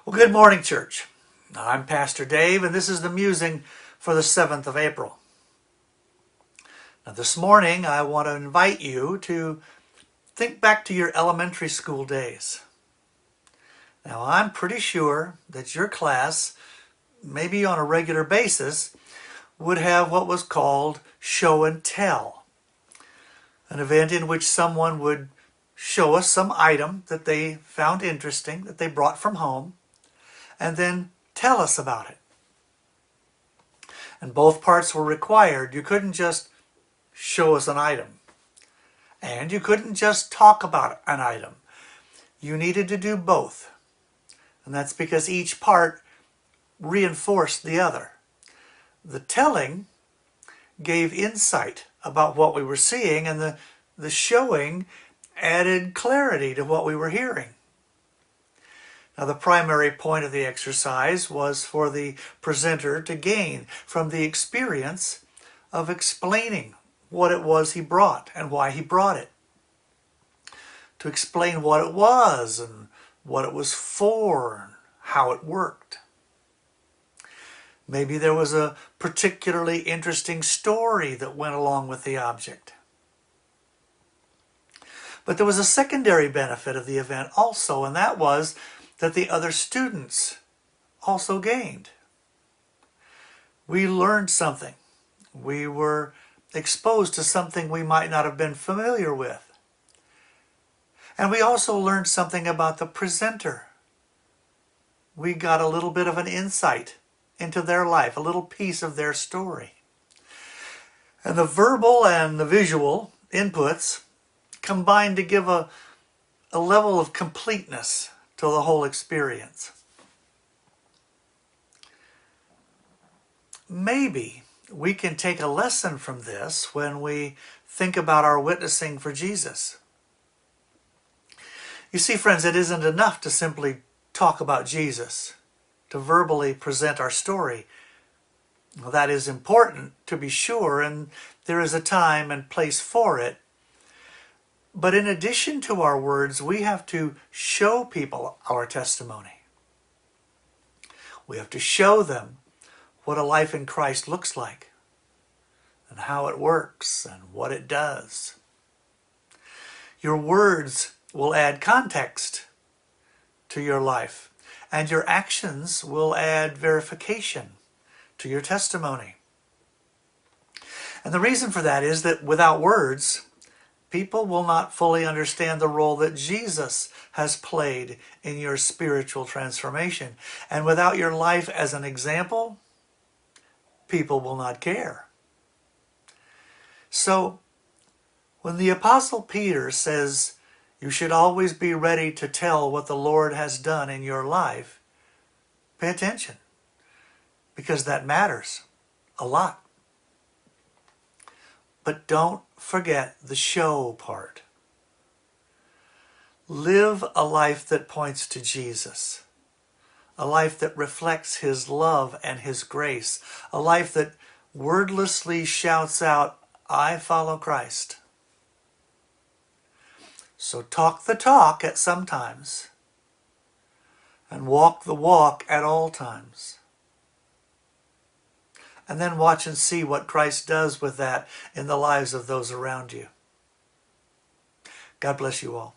Well, good morning, church. I'm Pastor Dave, and this is the musing for the 7th of April. Now, this morning, I want to invite you to think back to your elementary school days. Now, I'm pretty sure that your class, maybe on a regular basis, would have what was called show and tell, an event in which someone would show us some item that they found interesting, that they brought from home, and then tell us about it. And both parts were required. You couldn't just show us an item. And you couldn't just talk about an item. You needed to do both. And that's because each part reinforced the other. The telling gave insight about what we were seeing, and the showing added clarity to what we were hearing. Now, the primary point of the exercise was for the presenter to gain from the experience of explaining what it was he brought and why he brought it. To explain what it was and what it was for and how it worked. Maybe there was a particularly interesting story that went along with the object. But there was a secondary benefit of the event also, and that was that the other students also gained. We learned something. We were exposed to something we might not have been familiar with. And we also learned something about the presenter. We got a little bit of an insight into their life, a little piece of their story. And the verbal and the visual inputs combined to give a level of completeness to the whole experience. Maybe we can take a lesson from this when we think about our witnessing for Jesus. You see, friends, it isn't enough to simply talk about Jesus, to verbally present our story. Well, that is important, to be sure, and there is a time and place for it. But in addition to our words, we have to show people our testimony. We have to show them what a life in Christ looks like and how it works and what it does. Your words will add context to your life, and your actions will add verification to your testimony. And the reason for that is that without words, people will not fully understand the role that Jesus has played in your spiritual transformation. And without your life as an example, people will not care. So, when the Apostle Peter says, you should always be ready to tell what the Lord has done in your life, pay attention, because that matters a lot. But don't forget the show part. Live a life that points to Jesus. A life that reflects His love and His grace. A life that wordlessly shouts out, I follow Christ. So talk the talk at some times, and walk the walk at all times. And then watch and see what Christ does with that in the lives of those around you. God bless you all.